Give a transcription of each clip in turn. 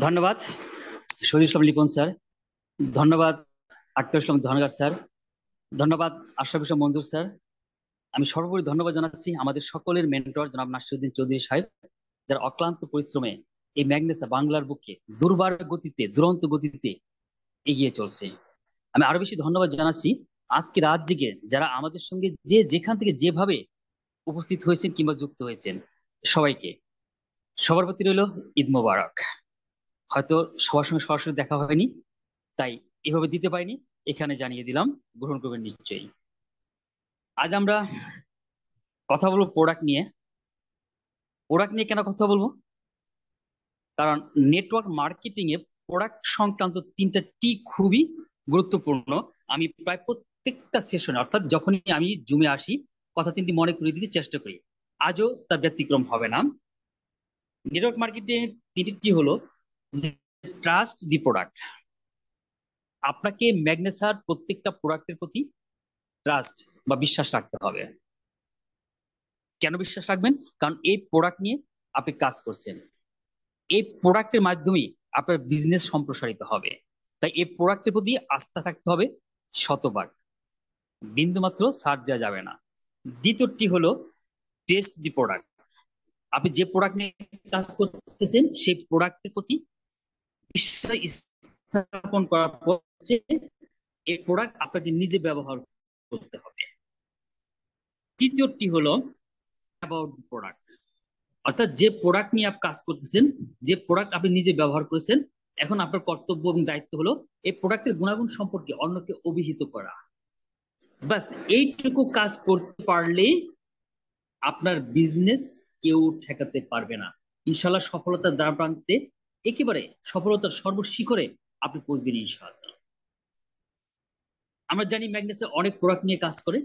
ধন্যবাদ শহীদ ইসলাম লিপন স্যার। ধন্যবাদ আক্তার ইসলাম জাহাঙ্গার স্যার। ধন্যবাদ আশরাফ ইসলাম মঞ্জুর স্যার। আমি সর্বোপরি ধন্যবাদ জানাচ্ছি আমাদের সকলের মেন্টর জনাব নাসিরউদ্দিন চৌধুরী সাহেব, যারা অক্লান্ত পরিশ্রমে এই ম্যাগনেসা বাংলার বুকে দুর্বার গতিতে দুরন্ত গতিতে এগিয়ে চলছে। আমি আরো বেশি ধন্যবাদ জানাচ্ছি আজকে রাত জেগে যারা আমাদের সঙ্গে যে যেখান থেকে যেভাবে উপস্থিত হয়েছেন কিংবা যুক্ত হয়েছেন সবাইকে। সবার প্রতি রইল ঈদ মোবারক। হয়তো সবার সঙ্গে সরাসরি দেখা হয়নি, তাই এভাবে দিতে পারিনি, এখানে জানিয়ে দিলাম, গ্রহণ করবেন নিশ্চয়ই। আজ আমরা কথা বলবো প্রোডাক্ট নিয়ে। প্রোডাক্ট নিয়ে কেন কথা বলবো? কারণ নেটওয়ার্ক মার্কেটিং এ প্রোডাক্ট সংক্রান্ত তিনটা টি খুবই গুরুত্বপূর্ণ। আমি প্রায় প্রত্যেকটা সেশনে, অর্থাৎ যখনই আমি জুমে আসি, কথা তিনটি মনে করিয়ে দিতে চেষ্টা করি। আজও তার ব্যতিক্রম হবে না। নেটওয়ার্ক মার্কেটিং তিনটি টি হলো: ট্রাস্ট দি প্রোডাক্ট। আপনাকে ম্যাগনেসার প্রত্যেকটা প্রোডাক্টের প্রতি ট্রাস্ট বা বিশ্বাস রাখতে হবে। কেন বিশ্বাস রাখবেন? কারণ এই প্রোডাক্ট নিয়ে আপনি কাজ করছেন, এই প্রোডাক্টের মাধ্যমেই আপনার বিজনেস সম্প্রসারিত হবে। তাই এই প্রোডাক্টের প্রতি আস্থা থাকতে হবে শতভাগ, বিন্দু মাত্র ছাড় দেওয়া যাবে না। দ্বিতীয়টি হলো টেস্ট দি প্রোডাক্ট। আপনি যে প্রোডাক্ট নিয়ে কাজ করতেছেন সেই প্রোডাক্টের প্রতি বিশ্বাস স্থাপন করার পর এই প্রোডাক্ট আপনাকে নিজে ব্যবহার করতে হবে। তৃতীয়টি হলো অ্যাবাউট দি প্রোডাক্ট, অর্থাৎ যে প্রোডাক্ট নিয়ে আপনি কাজ করতেছেন, যে প্রোডাক্ট আপনি নিজে ব্যবহার করেছেন, এখন আপনার কর্তব্য এবং দায়িত্ব হলো এই প্রোডাক্টের গুণাগুণ সম্পর্কে অন্যকে অভিহিত করা। বাস এইটুকু কাজ করতে পারলেই আপনার বিজনেস কেউ ঠেকাতে পারবে না। ইনশাল্লাহ সফলতার দ্বার প্রান্তে, একেবারে সফলতার সর্বশিখরে আপনি পৌঁছবেন ইনশাআল্লাহ। আমরা জানি ম্যাগনেসে অনেক প্রোডাক্ট নিয়ে কাজ করে,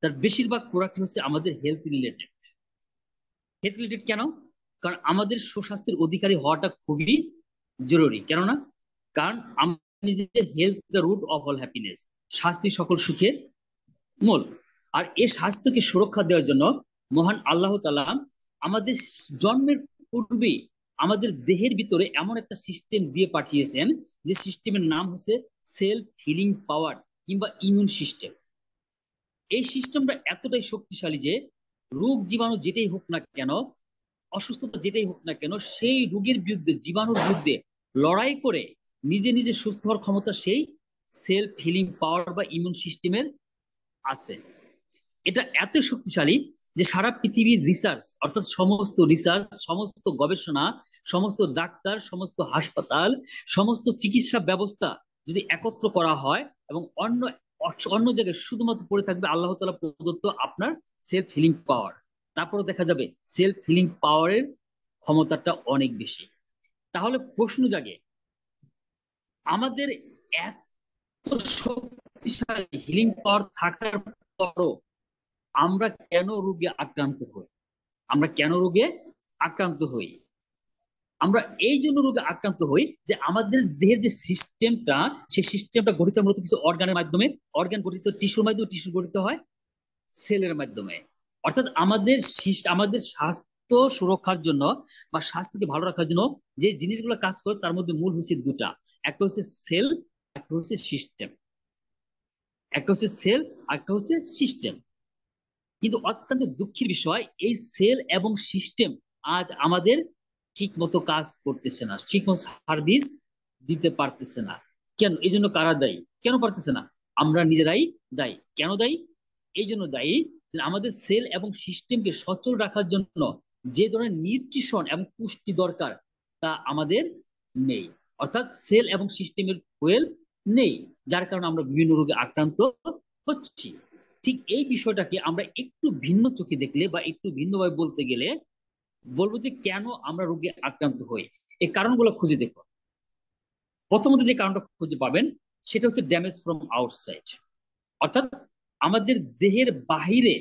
তার বেশিরভাগ প্রোডাক্ট হচ্ছে আমাদের হেলথ রিলেটেড। হেলথ রিলেটেড কেন? কারণ আমাদের সুস্বাস্থ্যের অধিকারী হওয়াটা খুবই জরুরি। কেননা কারণ আমরা নিজেদের health the root of all happiness, স্বাস্থ্য সকল সুখের মূল। আর এই স্বাস্থ্যকে সুরক্ষা দেওয়ার জন্য মহান আল্লাহ তাআলা আমাদের জন্মের পূর্বে আমাদের দেহের ভিতরে এমন একটা সিস্টেম দিয়ে পাঠিয়েছেন, যে সিস্টেমের নাম হচ্ছে সেলফ হিলিং পাওয়ার কিংবা ইমিউন সিস্টেম। এই সিস্টেমটা এতটাই শক্তিশালী যে রোগ জীবাণু যেটাই হোক না কেন, অসুস্থতা যেটাই হোক না কেন, সেই রোগের বিরুদ্ধে, জীবাণুর বিরুদ্ধে লড়াই করে নিজে নিজে সুস্থ হওয়ার ক্ষমতা সেই সেলফ হিলিং পাওয়ার বা ইমিউন সিস্টেমের আছে। এটা এত শক্তিশালী যে সারা পৃথিবীর রিসার্চ, অর্থাৎ সমস্ত রিসার্চ, সমস্ত গবেষণা, সমস্ত ডাক্তার, সমস্ত হাসপাতাল, সমস্ত চিকিৎসা ব্যবস্থা যদি একত্র করা হয় এবং অন্য অন্য জায়গায় শুধুমাত্র পড়ে থাকবে আল্লাহ তাআলা প্রদত্ত আপনার সেলফ হিলিং পাওয়ার, তারপরে দেখা যাবে সেলফ হিলিং পাওয়ারের ক্ষমতাটা অনেক বেশি। তাহলে প্রশ্ন জাগে, আমাদের এত শক্তিশালী হিলিং পাওয়ার থাকার পরও আমরা কেন রোগে আক্রান্ত হই? আমরা কেন রোগে আক্রান্ত হই? আমরা এই জন্য রোগে আক্রান্ত হই যে আমাদের দেহের যে সিস্টেমটা, সেই সিস্টেমটা গঠিত মূলত কিছু অর্গানের মাধ্যমে। অর্গান গঠিত টিস্যুর মাধ্যমে, টিস্যু গঠিত হয় সেলের মাধ্যমে। অর্থাৎ আমাদের স্বাস্থ্য সুরক্ষার জন্য বা স্বাস্থ্যকে ভালো রাখার জন্য যে জিনিসগুলো কাজ করে তার মধ্যে মূল হচ্ছে দুটা: একটা হচ্ছে সেল, একটা হচ্ছে সিস্টেম। একটা হচ্ছে সেল, একটা হচ্ছে সিস্টেম। কিন্তু অত্যন্ত দুঃখের বিষয়, এই সেল এবং সিস্টেম আজ আমাদের ঠিক মতো কাজ করতেছে না, ঠিক মতো সার্ভিস দিতে পারতেছে না। কেন? এই জন্য কারা দায়ী? কেন পারতেছে না? আমরা নিজেরাই দায়ী। কেন দায়ী? এই জন্য দায়ী যে আমাদের সেল এবং সিস্টেমকে সচল রাখার জন্য যে ধরনের নিউট্রিশন এবং পুষ্টি দরকার তা আমাদের নেই। অর্থাৎ সেল এবং সিস্টেমের ফুয়েল নেই, যার কারণে আমরা বিভিন্ন রোগে আক্রান্ত হচ্ছি। ঠিক এই বিষয়টাকে আমরা একটু ভিন্ন চোখে দেখলে বা একটু ভিন্নভাবে বলতে গেলে বলবো যে কেন আমরা রোগে আক্রান্ত হই, এই কারণগুলো খুঁজে দেখো। প্রথমত যে কারণটা খুঁজে পাবেন সেটা হচ্ছে ড্যামেজ ফ্রম আউটসাইড। অর্থাৎ আমাদের দেহের বাহিরে,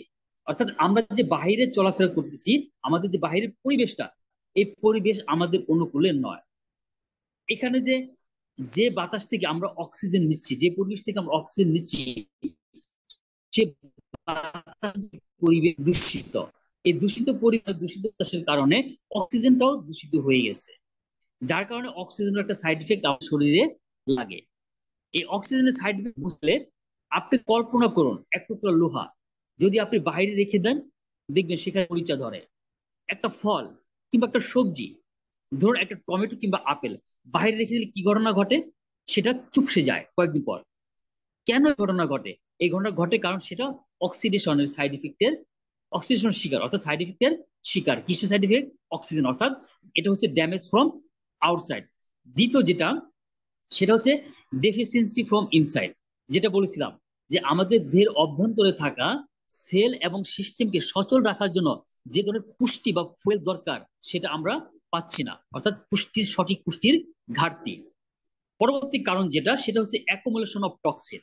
অর্থাৎ আমরা যে বাহিরে চলাফেরা করতেছি, আমাদের যে বাহিরের পরিবেশটা, এই পরিবেশ আমাদের অনুকূলে নয়। এখানে যে যে বাতাস থেকে আমরা অক্সিজেন নিচ্ছি, যে পরিবেশ থেকে আমরা অক্সিজেন নিচ্ছি, সে পরিবেশ দূষিত। এই দূষিত পরিবেশ, দূষিত বাতাসের কারণে অক্সিজেনটাও দূষিত হয়ে গেছে। যার কারণে অক্সিজেনের একটা সাইড ইফেক্ট আমার শরীরে লাগে। এই অক্সিজেনের সাইড ইফেক্ট বুঝলে আপনি কল্পনা করুন, এক টুকরা লোহা যদি আপনি বাইরে রেখে দেন, দেখবেন সেখানে মরিচা ধরে। একটা ফল কিংবা একটা সবজি, ধরুন একটা টমেটো কিংবা আপেল, বাইরে রেখে দিলে কি ঘটনা ঘটে? সেটা চুপসে যায় কয়েকদিন পর। কেন এই ঘটনা ঘটে? এই ঘটনা ঘটে কারণ সেটা অক্সিডেশনের সাইড ইফেক্টের, অক্সিডেশন শিকার, অর্থাৎ সাইড ইফেক্টের শিকার। কিসের সাইড ইফেক্ট? অক্সিজেন, অর্থাৎ এটা হচ্ছে ড্যামেজ ফ্রম আউটসাইড। দ্বিতীয় যেটা, সেটা হচ্ছে ডেফিসিয়েন্সি ফ্রম ইনসাইড। যেটা বলেছিলাম যে আমাদের দেহের অভ্যন্তরে থাকা সেল এবং সিস্টেমকে সচল রাখার জন্য যে ধরনের পুষ্টি বা ফুয়েল দরকার, সেটা আমরা পাচ্ছি না, অর্থাৎ পুষ্টির, সঠিক পুষ্টির ঘাটতি। পরবর্তী কারণ যেটা, সেটা হচ্ছে অ্যাকুমুলেশন অফ টক্সিন।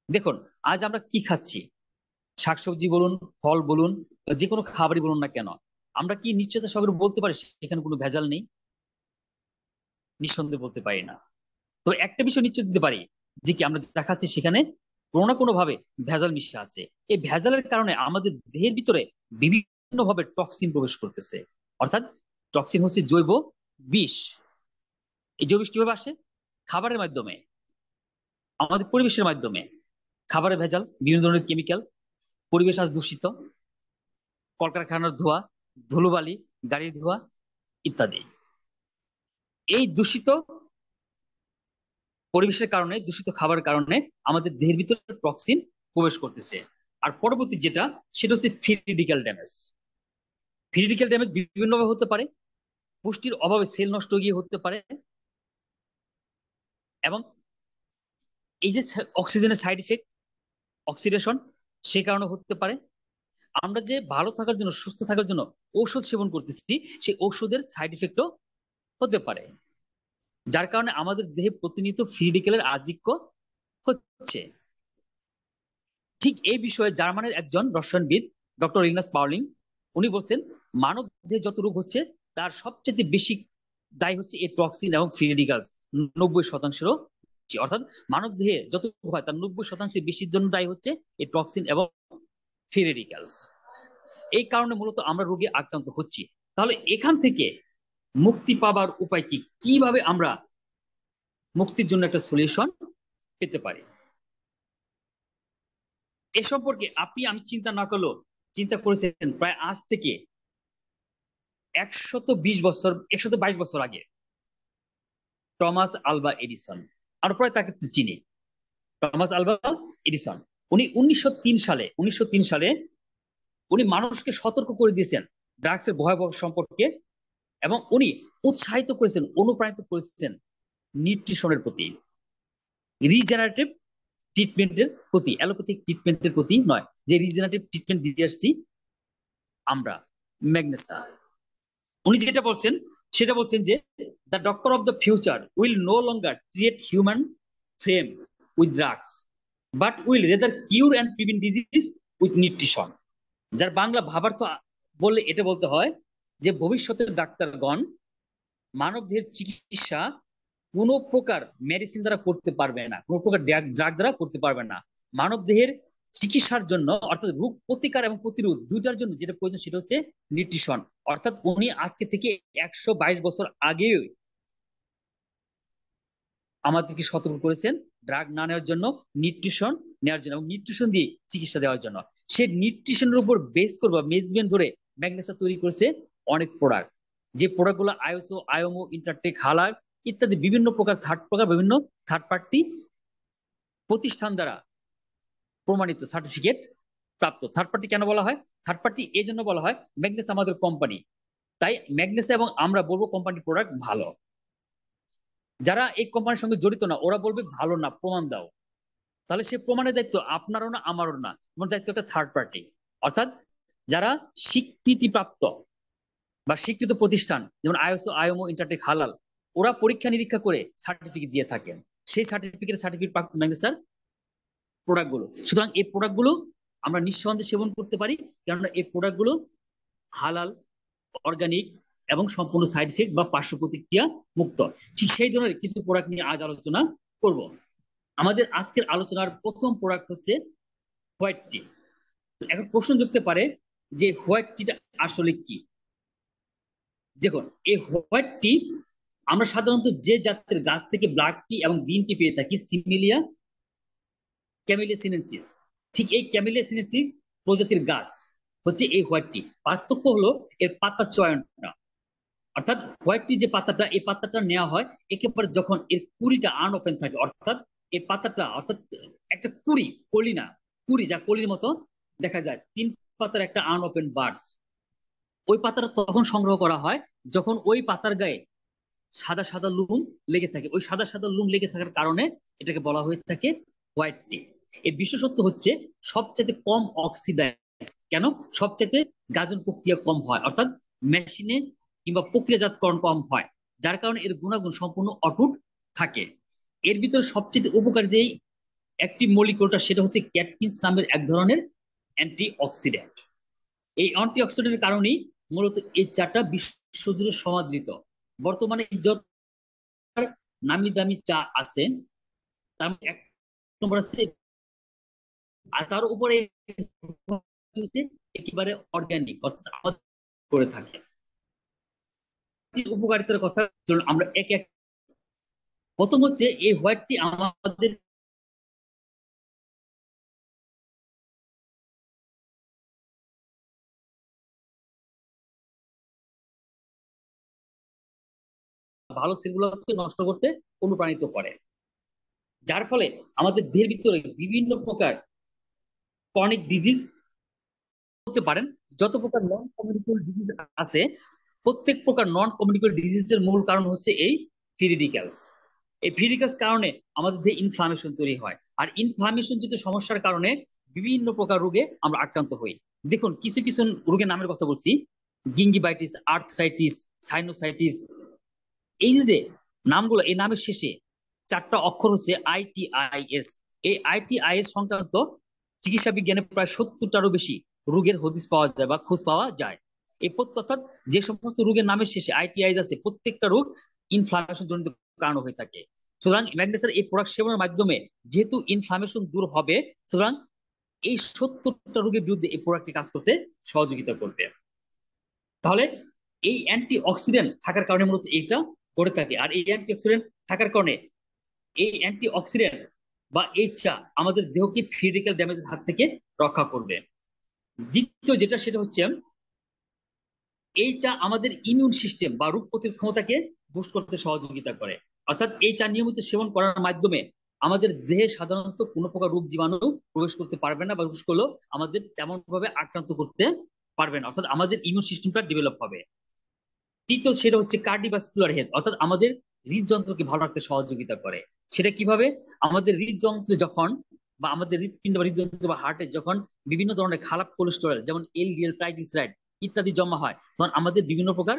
দেখুন, আজ আমরা কি খাচ্ছি, শাকসবজি বলুন, ফল বলুন, যে কোনো খাবারই বলুন না কেন, আমরা কি নিশ্চয়তা সহকারে বলতে পারি সেখানে কোনো ভেজাল নেই? নিঃসন্দেহে বলতে পারি না। তো একটা বিষয় নিশ্চয় দিতে পারি, যে কি আমরা যা খাচ্ছি সেখানে কোনো না কোনো ভাবে ভেজাল মিশে আছে। এই ভেজালের কারণে আমাদের দেহের ভিতরে বিভিন্ন ভাবে টক্সিন প্রবেশ করতেছে। অর্থাৎ টক্সিন হচ্ছে জৈব বিষ। এই জৈব বিষ কিভাবে আসে? খাবারের মাধ্যমে, আমাদের পরিবেশের মাধ্যমে। খাবারে ভেজাল, বিভিন্ন ধরনের কেমিক্যাল, পরিবেশ আজ দূষিত, কলকারখানার ধোঁয়া, ধুলোবালি, গাড়ির ধোঁয়া ইত্যাদি। এই দূষিত পরিবেশের কারণে, দূষিত খাবারের কারণে আমাদের দেহের ভিতরে টক্সিন প্রবেশ করতেছে। আর পরবর্তী যেটা, সেটা হচ্ছে free radical damage. Free radical damage বিভিন্ন ভাবে হতে পারে। পুষ্টির অভাবে সেল নষ্ট গিয়ে হতে পারে, এবং এই যে অক্সিজেনের সাইড ইফেক্ট, অক্সিডেশন, সে কারণে হতে পারে। আমরা যে ভালো থাকার জন্য, সুস্থ থাকার জন্য ঔষধ সেবন করতেছি, সেই ঔষধের সাইড ইফেক্টও হতে পারে, যার কারণে আমাদের দেহে প্রতিনিয়ত ফ্রি রেডিক্যালের আধিক্য হচ্ছে। ঠিক এই বিষয়ে জার্মানের একজন রসায়নবিদ, ডক্টর ইগনাস পাউলিং, উনি বলছেন মানব দেহে যত রোগ হচ্ছে তার সবচেয়ে বেশি দায়ী হচ্ছে এই টক্সিন এবং ফ্রি রেডিক্যালস। 90%-এরও বেশি। অর্থাৎ মানব দেহে যত রোগ হয় তার 90% বেশির জন্য দায়ী হচ্ছে এই টক্সিন এবং ফ্রি রেডিক্যালস। এই কারণে মূলত আমরা রোগে আক্রান্ত হচ্ছি। তাহলে এখান থেকে মুক্তি পাবার উপায় কি? কিভাবে আমরা মুক্তির জন্য একটা সলিউশন পেতে পারি? এ সম্পর্কে আপনি আমি চিন্তা না করলেও চিন্তা করেছেন প্রায় আজ থেকে 120 বছর, 122 বছর আগে টমাস আলভা এডিসন। আর প্রায় তাকে চিনি, টমাস আলভা এডিসন। উনি 1903 সালে উনি মানুষকে সতর্ক করে দিয়েছেন ড্রাগসের ভয়াবহ সম্পর্কে, এবং উনি উৎসাহিত করেছেন, অনুপ্রাণিত করেছেন নিউট্রিশনের প্রতি, রিজেনারেটিভ ট্রিটমেন্টের প্রতি, অ্যালোপ্যাথিক ট্রিটমেন্টের প্রতি নয়, যে রিজেনারেটিভ ট্রিটমেন্ট দিয়ে আসছি আমরা, ম্যাগনেসা। উনি যেটা বলছেন, সেটা বলছেন যে the doctor of the future will no longer create human frame with drugs, but will rather cure and prevent disease with nutrition. যার বাংলা ভাবার্থ বললে এটা বলতে হয় যে ভবিষ্যতের ডাক্তারগণ মানব দেহের চিকিৎসা কোনো প্রকার মেডিসিন দ্বারা করতে পারবে না, কোনো প্রকার ড্রাগ দ্বারা করতে পারবে না। মানব দেহের চিকিৎসার জন্য, অর্থাৎ রোগ প্রতিকার এবং প্রতিরোধ দুইটার জন্য যেটা প্রয়োজন, সেটা হচ্ছে নিউট্রিশন। অর্থাৎ উনি আজকে থেকে 122 বছর আগে আমাদেরকে সতর্ক করেছেন ড্রাগ না নেওয়ার জন্য, নিউট্রিশন নেওয়ার জন্য, এবং নিউট্রিশন দিয়ে চিকিৎসা দেওয়ার জন্য। সেই নিউট্রিশনের উপর বেস করবো মেজমেন্ট ধরে ম্যাগনেসা তৈরি করেছে অনেক প্রোডাক্ট, যে প্রোডাক্টগুলো আইএসও, আইএমও, ইন্টারটেক, হালার ইত্যাদি বিভিন্ন প্রকার বিভিন্ন থার্ড পার্টি প্রতিষ্ঠান দ্বারা প্রমাণিত, সার্টিফিকেট প্রাপ্ত। থার্ড পার্টি কেন বলা হয়? থার্ড পার্টি এই জন্য বলা হয়, ম্যাগনেস আমাদের কোম্পানি, তাই ম্যাগনেস এবং আমরা বলবো কোম্পানির প্রোডাক্ট ভালো। যারা এই কোম্পানির সঙ্গে জড়িত না, ওরা বলবে ভালো না, প্রমাণ দাও। তাহলে সে প্রমাণের দায়িত্ব আপনারও না, আমারও না, তোমার দায়িত্ব একটা থার্ড পার্টি। অর্থাৎ যারা স্বীকৃতিপ্রাপ্ত বা স্বীকৃত প্রতিষ্ঠান, যেমন আইএসও, আইএমও, ইন্টারটেক, হালাল, ওরা পরীক্ষা নিরীক্ষা করে সার্টিফিকেট দিয়ে থাকেন। সেই সার্টিফিকেট প্রাপ্ত ম্যাগনেসার প্রোডাক্ট গুলো। সুতরাং এই প্রোডাক্ট গুলো আমরা নিঃসন্দেহে সেবন করতে পারি, কেননা এই প্রোডাক্ট গুলো হালাল, অর্গানিক এবং সম্পূর্ণ সাইড ইফেক্ট বা পার্শ্ব প্রতিক্রিয়া মুক্ত। ঠিক সেই ধরনের কিছু প্রোডাক্ট নিয়ে আজ আলোচনা করব। আমাদের আজকের আলোচনার প্রথম প্রোডাক্ট হচ্ছে হোয়াইট টি। এখন প্রশ্ন জুগতে পারে যে হোয়াইট টিটা আসলে কি? দেখুন, এই হোয়াইট টি আমরা সাধারণত যে জাতের গাছ থেকে ব্ল্যাক টি এবং গ্রিন টি পেয়ে থাকি, সিমিলিয়া ক্যামেলিয়া সিনেনসিস, ঠিক এই ক্যামেলিয়া সিনেনসিস প্রজাতির গাছ হচ্ছে এই হোয়াইট টি। পার্থক্য হলো এর পাতা চয়নটা, অর্থাৎ হোয়াইট টি যে পাতাটা, এই পাতাটা নেওয়া হয় একেবারে যখন এর কুড়িটা আনওপেন থাকে, অর্থাৎ এই পাতাটা, অর্থাৎ একটা কুড়ি, কলি না, কুড়ি যা কলির মতো দেখা যায়, তিন পাতার একটা আনওপেন বার্ডস, ওই পাতাটা তখন সংগ্রহ করা হয় যখন ওই পাতার গায়ে সাদা সাদা লুম লেগে থাকে। ওই সাদা সাদা লুম লেগে থাকার কারণে এটাকে বলা হয়ে থাকে হোয়াইট টি। এর বিশেষত্ব হচ্ছে সবচেয়ে কম অক্সিডাইজ, কেন? সবচেয়ে গাজন প্রক্রিয়া কম হয়, অর্থাৎ মেশিনে কিংবা প্রক্রিয়াজাতকরণ কম হয়, যার কারণে এর গুণাগুণ সম্পূর্ণ অটুট থাকে। এর ভিতরে সবচেয়ে উপকারী যেই একটি মলিকুলটা, সেটা হচ্ছে ক্যাটকিনস নামের এক ধরনের অ্যান্টি অক্সিডেন্ট। এই অ্যান্টি অক্সিডেন্টের কারণেই মূলত এই চাটা বিশ্বজুড়ে সমাদৃত। বর্তমানে যত নামি দামি চা আছে তার মধ্যে এক নম্বর আছে, আর তার উপরে একেবারে অর্গানিক, অর্থাৎ আমাদের করে থাকে। উপকারিতার কথা চলুন আমরা এক এক। প্রথম হচ্ছে এই হোয়াইট টি আমাদের ভালো সেলগুলোকে নষ্ট করতে অনুপ্রাণিত করে, যার ফলে আমাদের দেহের ভিতরে বিভিন্ন প্রকার ক্রনিক ডিজিজ করতে পারেন। যত প্রকার নন কমিউনিকেবল ডিজিজ আছে, প্রত্যেক প্রকার নন কমিউনিকেবল ডিজিজের মূল কারণ হচ্ছে এই ফ্রি রেডিক্যালস। এই ফ্রি রেডিক্যালস কারণে আমাদের দেহে ইনফ্লামেশন তৈরি হয়, আর ইনফ্লামেশন যেহেতু সমস্যার কারণে বিভিন্ন প্রকার রোগে আমরা আক্রান্ত হই। দেখুন কিছু কিছু রোগের নামের কথা বলছি: গিঙ্গিবাইটিস, আর্থ্রাইটিস, সাইনোসাইটিস। এই যে নামগুলো, এই নামের শেষে চারটা অক্ষর হচ্ছে ITIS। এই ITIS সংক্রান্ত চিকিৎসা বিজ্ঞানে প্রায় 70টারও বেশি রোগের হদিস পাওয়া যায় বা খোঁজ পাওয়া যায়। এই অর্থাৎ যে সমস্ত রোগের নামের শেষে ITIS আছে, প্রত্যেকটা রোগ ইনফ্লামেশন জনিত কারণ হয়ে থাকে। সুতরাং ম্যাগনেসিয়ার এই প্রোডাক্ট সেবনের মাধ্যমে যেহেতু ইনফ্লামেশন দূর হবে, সুতরাং এই 70টা রোগের বিরুদ্ধে এই প্রোডাক্টটি কাজ করতে সহযোগিতা করবে। তাহলে এই অ্যান্টি অক্সিডেন্ট থাকার কারণে মূলত এইটা করে থাকে। আর এই অ্যান্টি অক্সিডেন্ট থাকার কারণে এই অ্যান্টি অক্সিডেন্ট বা এই চা আমাদের দেহকে ফ্রি রেডিক্যাল ড্যামেজের হাত থেকে রক্ষা করবে। দ্বিতীয় যেটা, সেটা হচ্ছে এই চা আমাদের ইমিউন সিস্টেম বা রোগ প্রতিরোধ ক্ষমতাকে বুস্ট করতে সহযোগিতা করে। অর্থাৎ এই চা নিয়মিত সেবন করার মাধ্যমে আমাদের দেহে সাধারণত কোনো প্রকার রোগ জীবাণু প্রবেশ করতে পারবে না, বা প্রবেশ করলেও আমাদের তেমন ভাবে আক্রান্ত করতে পারবে না, অর্থাৎ আমাদের ইমিউন সিস্টেমটা ডেভেলপ হবে। তৃতীয় সেটা হচ্ছে কার্ডিওভাস্কুলার হেলথ, অর্থাৎ আমাদের হৃদযন্ত্রকে ভালো রাখতে সহযোগিতা করে। সেটা কিভাবে? আমাদের হৃদযন্ত্রে যখন, বা আমাদের হৃদপিণ্ড বা হৃদযন্ত্র বা হার্টে যখন বিভিন্ন ধরনের খারাপ কোলেস্টেরল যেমন LDL, ট্রাইগ্লিসারাইড ইত্যাদি জমা হয়, তখন আমাদের বিভিন্ন প্রকার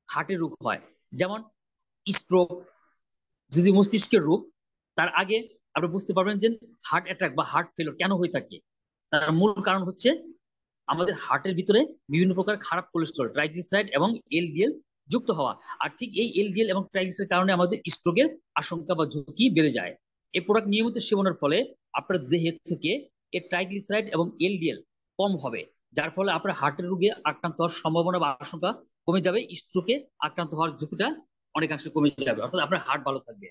হার্টের রোগ হয়, যেমন স্ট্রোক। যদি মস্তিষ্কের রোগ, তার আগে আপনি বুঝতে পারবেন যে হার্ট অ্যাটাক বা হার্ট ফেল কেন হয়ে থাকে। তার মূল কারণ হচ্ছে আমাদের হার্টের ভিতরে বিভিন্ন প্রকার খারাপ কোলেস্ট্রল, ট্রাইগ্লিসারাইড এবং LDL যুক্ত হওয়া। আর ঠিক এই LDL এবং ট্রাইগ্লিসারাইড কারণে আমাদের স্ট্রোকের আশঙ্কা বা ঝুঁকি বেড়ে যায়। এই প্রোডাক্ট নিয়মিত সেবনের ফলে আপনার দেহে থেকে এই ট্রাইগ্লিসারাইড এবং LDL কম হবে, যার ফলে আপনার হার্টের রোগে আক্রান্ত হওয়ার সম্ভাবনা বা আশঙ্কা কমে যাবে। স্ট্রোকে আক্রান্ত হওয়ার ঝুঁকিটা অনেকাংশে কমে যাবে, অর্থাৎ আপনার হার্ট ভালো থাকবে।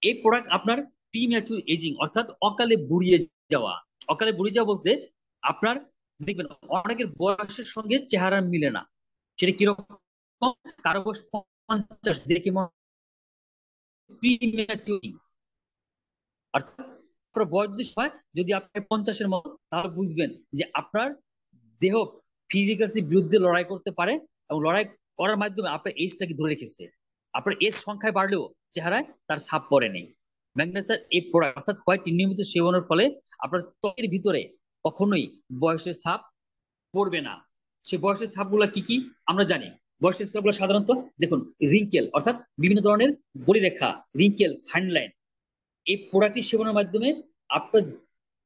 এই প্রোডাক্ট আপনার প্রিম্যাচুর এজিং, অর্থাৎ অকালে বুড়িয়ে যাওয়া। অকালে বুড়িয়ে যাওয়া বলতে আপনার দেখবেন অনেকের বয়সের সঙ্গে চেহারা মিলে না। সেটা কিরকম? কারো বয়স 50 দেখে প্রিম্যাচুরিটি, অর্থাৎ আপনার বয়স যদি হয়, যদি আপনি 50-এর মতো, তাহলে বুঝবেন যে আপনার দেহ ফিজিক্যালসির বিরুদ্ধে লড়াই করতে পারে, এবং লড়াই করার মাধ্যমে আপনার এজটাকে ধরে রেখেছে। আপনার এজ সংখ্যায় বাড়লেও চেহারায় তার ছাপ পড়ে নেই। ম্যাগনেসিয়ার এই প্রোডাক্ট অর্থাৎ হোয়াইট নিয়মিত সেবনের ফলে আপনার ত্বকের ভিতরে কখনোই বয়সের ছাপ পড়বে না। সেই বয়সের ছাপগুলো কি কি আমরা জানি। বয়সের ছাপগুলো সাধারণত দেখুন রিঙ্কেল, অর্থাৎ বিভিন্ন ধরনের বলিরেখা, রিঙ্কেল, ফাইন লাইন। এই প্রোডাক্টটি সেবনের মাধ্যমে আপনার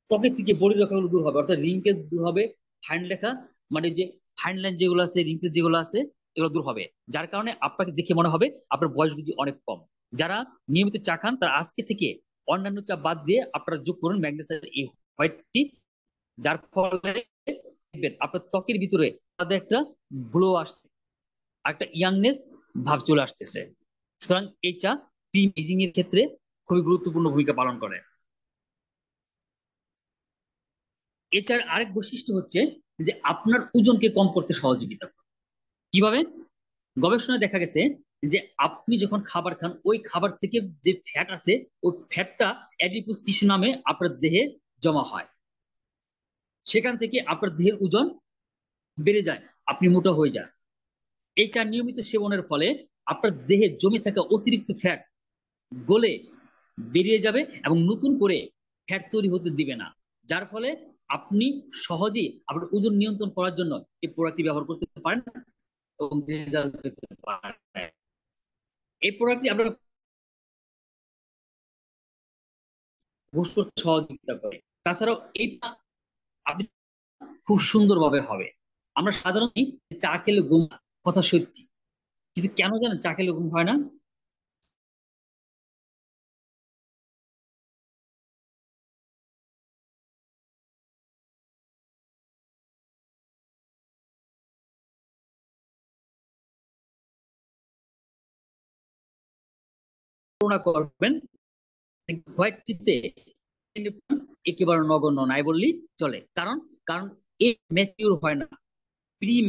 ত্বকের থেকে বলিরেখাগুলো দূর হবে, অর্থাৎ রিঙ্কেল দূর হবে, ফাইন লেখা মানে যে ফাইন লাইন যেগুলো আছে, রিঙ্কেল যেগুলো আছে, এগুলো দূর হবে। যার কারণে আপনাকে দেখে মনে হবে আপনার বয়স বুঝি অনেক কম। যারা নিয়মিত চা খান, তারা আজকে থেকে অন্যান্য চা বাদ দিয়ে আপনারা যোগ করুন ম্যাগনেসিয়ার এই হোয়াইট টি, যার ফলে দেখবেন আপনার ত্বকের ভিতরে তাদের একটা গ্লো আসছে, একটা ইয়াংনেস ভাব চলে আসতেছে। সুতরাং এই চা প্রি এজিং এর ক্ষেত্রে খুবই গুরুত্বপূর্ণ ভূমিকা পালন করে। এটার আরেক বৈশিষ্ট্য হচ্ছে যে আপনার ওজনকে কম করতে সহযোগিতা করে। কিভাবে? গবেষণায় দেখা গেছে যে আপনি যখন খাবার খান ওই খাবার থেকে যে ফ্যাট আছে ওই ফ্যাটটা অ্যাডিপোজ টিস্যু নামে আপনার দেহে জমা হয়, সেখান থেকে আপনার দেহের ওজন বেড়ে যায়, আপনি মোটা হয়ে যান। এই চা নিয়মিত সেবনের ফলে আপনার দেহে জমে থাকা অতিরিক্ত ফ্যাট গলে বেরিয়ে যাবে এবং নতুন করে ফ্যাট তৈরি হতে দিবে না, যার ফলে আপনি সহজেই আপনার ওজন নিয়ন্ত্রণ করার জন্য এই প্রোডাক্টটি ব্যবহার করতে পারেন এবং রেজাল্ট পেতে পারেন। এই প্রোডাক্টটি আপনার ঘোষ করতে সহযোগিতা করে। তাছাড়াও এইটা আপনি খুব সুন্দরভাবে হবে। আমরা সাধারণত চা খেলে ঘুম, কথা সত্যি, কিন্তু কেন জানেন চা খেলে ঘুম হয় না? তুলনা করবেন হোয়াইট টিতে একেবারে নগণ্য নাই বললেই চলে, কারণ কারণ এ ম্যাচিউর হয় না, প্রি